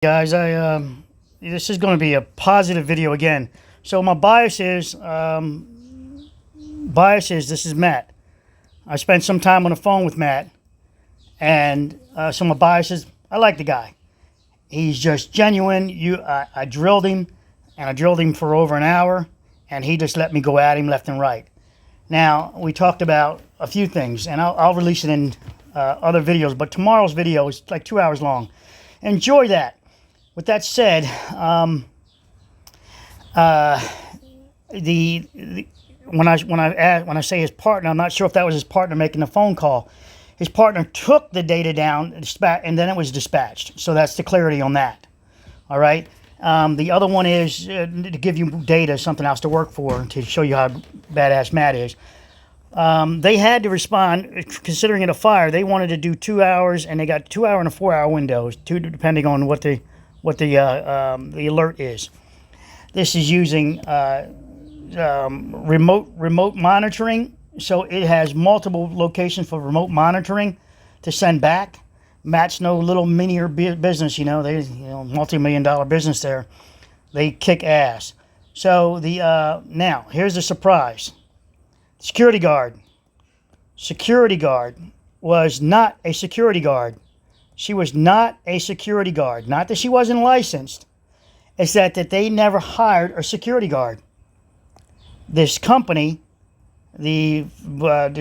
Guys, this is going to be a positive video again. So my bias is this is Matt. I spent some time on the phone with Matt, and so my bias is I like the guy. He's just genuine. I drilled him, and I drilled him for over an hour, and he just let me go at him left and right. Now, we talked about a few things, and I'll release it in other videos, but tomorrow's video is like 2 hours long. Enjoy that. With that said, when I say his partner, I'm not sure if that was his partner making the phone call. His partner took the data down, and then it was dispatched. So that's the clarity on that. All right. The other one is to give you data, something else to work for, to show you how badass Matt is. They had to respond, considering it a fire. They wanted to do 2 hours, and they got 2 hour and a 4 hour windows, depending on what the alert is. This is using remote monitoring, so it has multiple locations for remote monitoring to send back. Matt's no little minier business, they multi-million-dollar business there. They kick ass. So now here's the surprise. Security guard was not a security guard. She was not a security guard. Not that she wasn't licensed. It's that they never hired a security guard. This company, the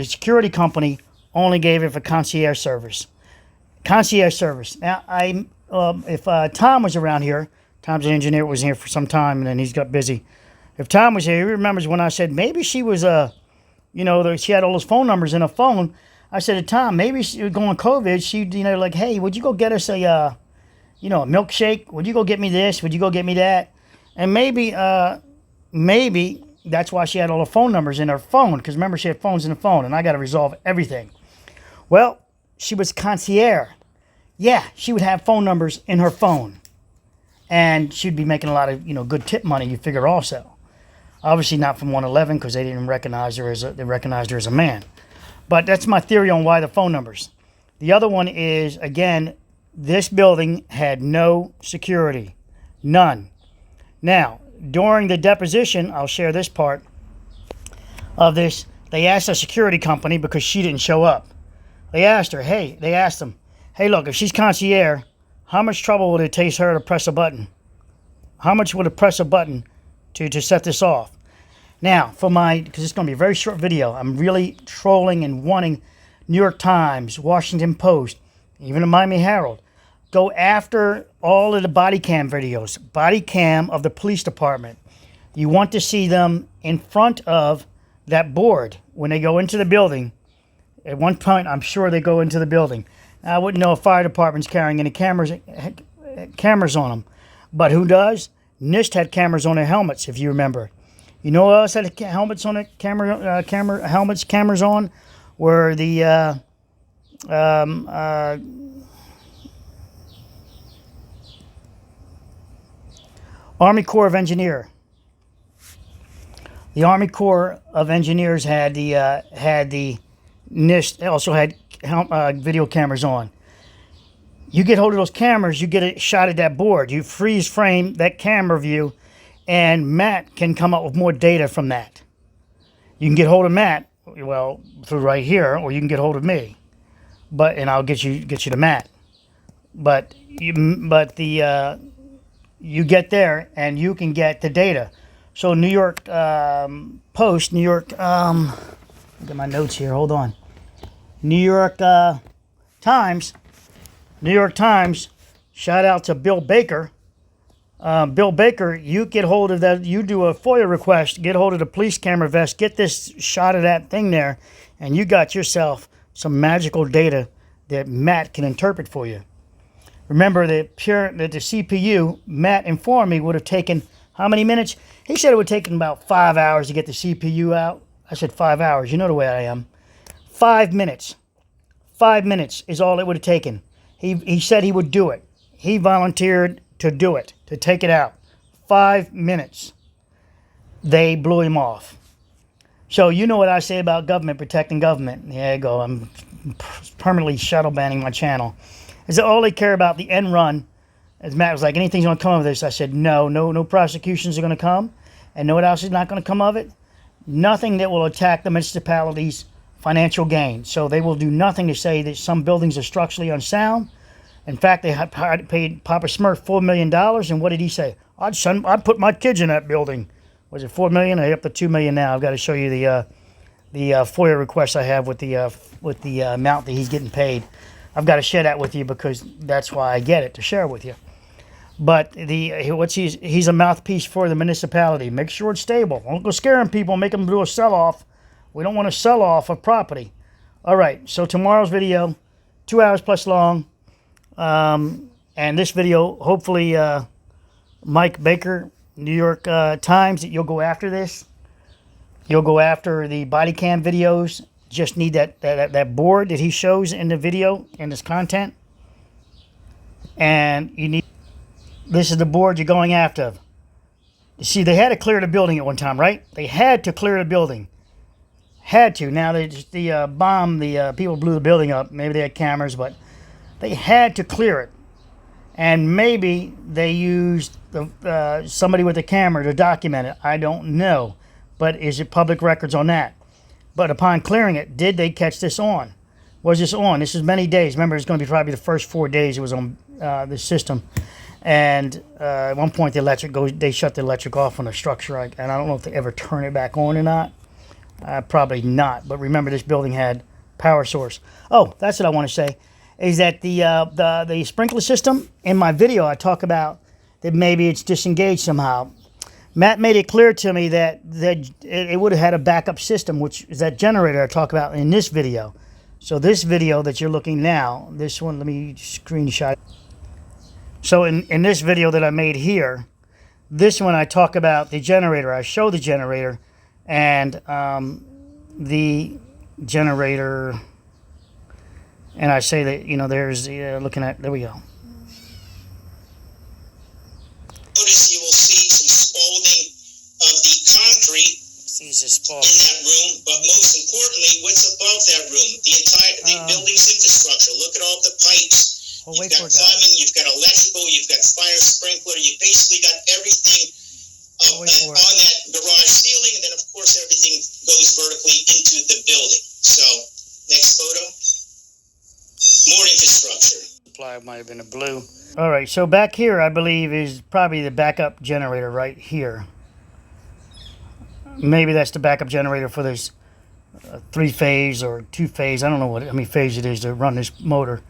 security company, only gave it for concierge service. Concierge service. Now, if Tom was around here, Tom's an engineer, was here for some time, and then he's got busy. If Tom was here, he remembers when I said maybe she was she had all those phone numbers in her phone. I said to Tom, maybe she was going COVID. She, like, hey, would you go get us a milkshake? Would you go get me this? Would you go get me that? And maybe that's why she had all the phone numbers in her phone. Because remember, she had phones in the phone, and I got to resolve everything. Well, she was concierge. Yeah, she would have phone numbers in her phone, and she'd be making a lot of good tip money. You figure also. Obviously not from 111 because they didn't recognize her they recognized her as a man. But that's my theory on why the phone numbers. The other one is, again, this building had no security. None. Now, during the deposition, I'll share this part of this. They asked a security company because she didn't show up. They asked them, hey, look, if she's concierge, how much trouble would it take her to press a button? How much would it press a button to set this off? Now, because it's going to be a very short video, I'm really trolling and wanting New York Times, Washington Post, even the Miami Herald, go after all of the body cam videos, body cam of the police department. You want to see them in front of that board when they go into the building. At one point, I'm sure they go into the building. Now, I wouldn't know if fire department's carrying any cameras on them, but who does? NIST had cameras on their helmets, if you remember. You know what else had helmets on it? Cameras on? Were the Army Corps of Engineers. The Army Corps of Engineers had the NIST also had video cameras on. You get hold of those cameras, you get a shot at that board. You freeze frame that camera view, and Matt can come up with more data from that. You can get hold of Matt, well, through right here, or you can get hold of me. And I'll get you to Matt. But you get there, and you can get the data. So New York Post, New York, get my notes here, hold on. New York Times, shout out to Bill Baker. Bill Baker, you get hold of that, you do a FOIA request, get hold of the police camera vest, get this shot of that thing there, and you got yourself some magical data that Matt can interpret for you. Remember that the CPU, Matt informed me, would have taken how many minutes? He said it would take about 5 hours to get the CPU out. I said 5 hours. You know the way I am. 5 minutes. 5 minutes is all it would have taken. He said he would do it. He volunteered to do it, to take it out. 5 minutes. They blew him off. So you know what I say about government protecting government. There you go. I'm permanently shadow banning my channel. Is that all they care about, the end run As Matt was like, anything's going to come of this? I said, no prosecutions are going to come. And know what else is not going to come of it? Nothing that will attack the municipality's financial gain. So they will do nothing to say that some buildings are structurally unsound. In fact, they had paid Papa Smurf $4 million. And what did he say? I'd put my kids in that building. Was it $4 million? Or up to $2 million now. I've got to show you the FOIA request I have with the amount that he's getting paid. I've got to share that with you because that's why I get it, to share with you. But he's a mouthpiece for the municipality. Make sure it's stable. Don't go scaring people, make them do a sell-off. We don't want to sell off of property. All right, so tomorrow's video, 2 hours plus long. And this video, hopefully, Mike Baker, New York Times, that you'll go after this. You'll go after the body cam videos. Just need that board that he shows in the video, in this content. And you need, this is the board you're going after. You see, they had to clear the building at one time, right? They had to clear the building. Had to. Now, the people blew the building up. Maybe they had cameras, but they had to clear it. And maybe they used somebody with a camera to document it. I don't know. But is it public records on that? But upon clearing it, did they catch this on? Was this on? This is many days. Remember, it's going to be probably the first 4 days it was on the system. And at one point, they shut the electric off on the structure. And I don't know if they ever turn it back on or not. Probably not. But remember, this building had power source. Oh, that's what I want to say. Is that the sprinkler system? In my video, I talk about that maybe it's disengaged somehow. Matt made it clear to me that it would have had a backup system, which is that generator I talk about in this video. So this video that you're looking now, this one, let me screenshot. So in this video that I made here, this one I talk about the generator. I show the generator and the generator, and I say that, you know, there's looking at, there we go. Notice you will see some spalding of the concrete in that room, but most importantly, what's above that room? The building's infrastructure. Look at all the pipes. You've got plumbing, you've got electrical, you've got fire sprinkler. You basically got everything on that garage ceiling, and then of course everything goes vertically into the building. So, next photo. More infrastructure. Supply might have been a blue. All right, so back here, I believe, is probably the backup generator right here. Maybe that's the backup generator for this 3-phase or 2-phase. I don't know how many phase it is to run this motor.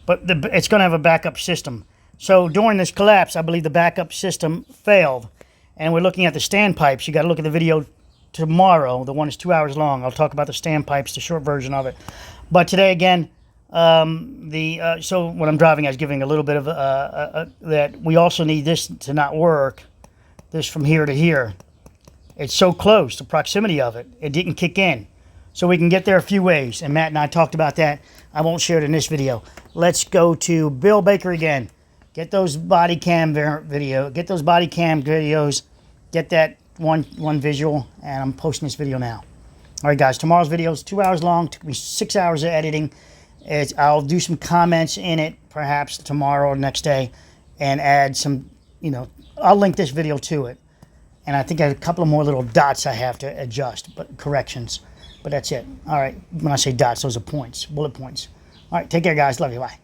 But it's going to have a backup system. So during this collapse, I believe the backup system failed. And we're looking at the standpipes. You got to look at the video tomorrow. The one is 2 hours long. I'll talk about the standpipes, the short version of it. But today, again, so when I'm driving, I was giving a little bit of that we also need this to not work. This from here to here. It's so close, the proximity of it. It didn't kick in. So we can get there a few ways. And Matt and I talked about that. I won't share it in this video. Let's go to Bill Baker again. Get those body cam video. Get those body cam videos. Get that one visual. And I'm posting this video now. All right, guys. Tomorrow's video is 2 hours long. Took me 6 hours of editing. I'll do some comments in it, perhaps tomorrow or next day, and add some, I'll link this video to it. And I think I have a couple of more little dots I have to adjust, but corrections. But that's it. All right. When I say dots, those are points, bullet points. All right. Take care, guys. Love you. Bye.